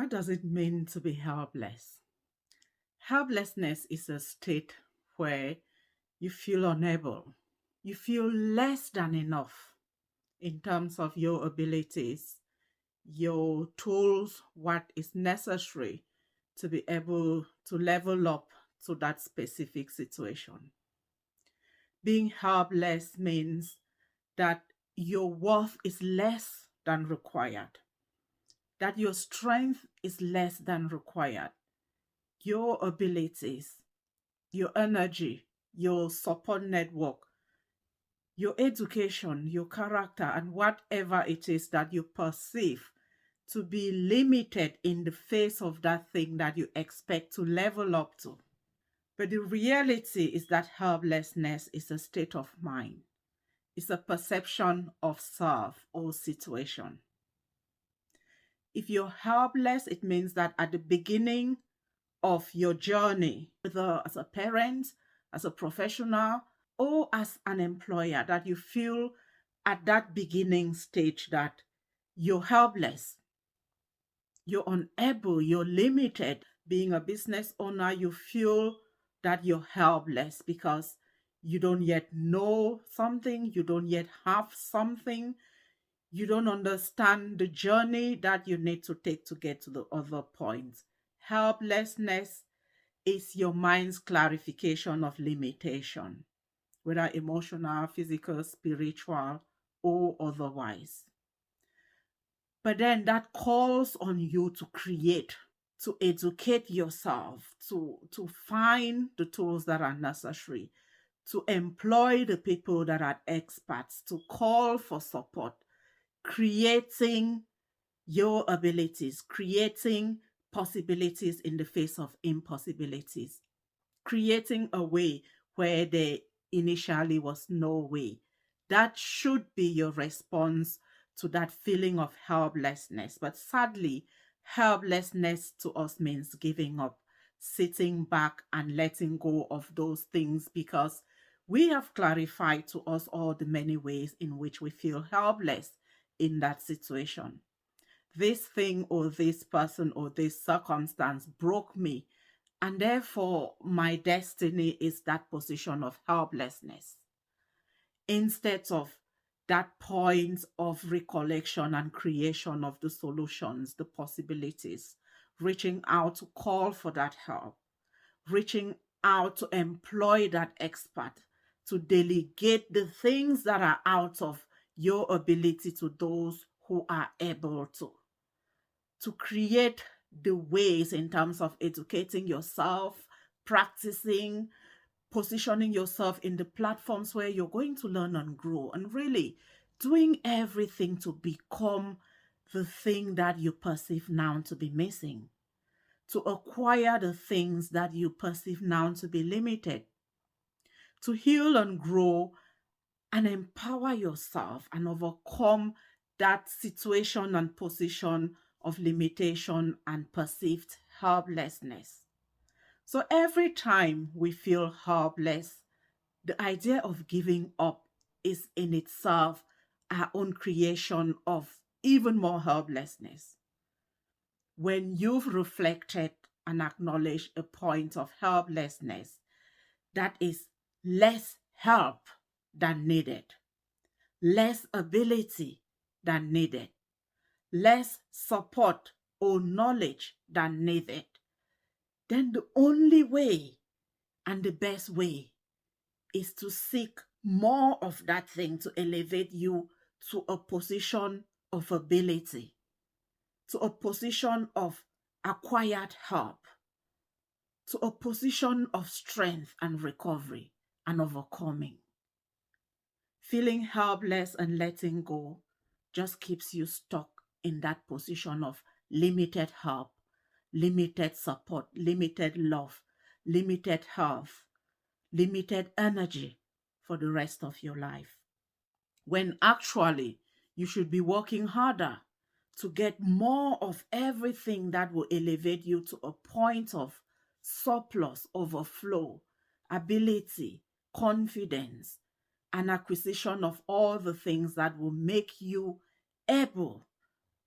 What does it mean to be helpless? Helplessness is a state where you feel unable, you feel less than enough in terms of your abilities, your tools, what is necessary to be able to level up to that specific situation. Being helpless means that your worth is less than required, that your strength is less than required, your abilities, your energy, your support network, your education, your character, and whatever it is that you perceive to be limited in the face of that thing that you expect to level up to. But the reality is that helplessness is a state of mind, it's a perception of self or situation. If you're helpless, it means that at the beginning of your journey, whether as a parent, as a professional, or as an employer, that you feel at that beginning stage that you're helpless, you're unable, you're limited. Being a business owner, you feel that you're helpless because you don't yet know something, you don't yet have something, you don't understand the journey that you need to take to get to the other point. Helplessness is your mind's clarification of limitation, whether emotional, physical, spiritual, or otherwise. But then that calls on you to create, to educate yourself, to find the tools that are necessary, to employ the people that are experts, to call for support, creating your abilities, creating possibilities in the face of impossibilities, creating a way where there initially was no way. That should be your response to that feeling of helplessness. But sadly, helplessness to us means giving up, sitting back and letting go of those things because we have clarified to us all the many ways in which we feel helpless in that situation. This thing or this person or this circumstance broke me, and therefore my destiny is that position of helplessness, instead of that point of recollection and creation of the solutions, the possibilities, reaching out to call for that help, reaching out to employ that expert, to delegate the things that are out of your ability to those who are able to create the ways in terms of educating yourself, practicing, positioning yourself in the platforms where you're going to learn and grow, and really doing everything to become the thing that you perceive now to be missing, to acquire the things that you perceive now to be limited, to heal and grow and empower yourself and overcome that situation and position of limitation and perceived helplessness. So every time we feel helpless, the idea of giving up is in itself our own creation of even more helplessness. When you've reflected and acknowledged a point of helplessness, that is less help than needed, less ability than needed, less support or knowledge than needed, then the only way and the best way is to seek more of that thing to elevate you to a position of ability, to a position of acquired help, to a position of strength and recovery and overcoming. Feeling helpless and letting go just keeps you stuck in that position of limited help, limited support, limited love, limited health, limited energy for the rest of your life. When actually you should be working harder to get more of everything that will elevate you to a point of surplus, overflow, ability, confidence, and acquisition of all the things that will make you able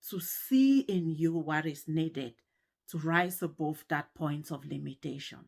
to see in you what is needed to rise above that point of limitation.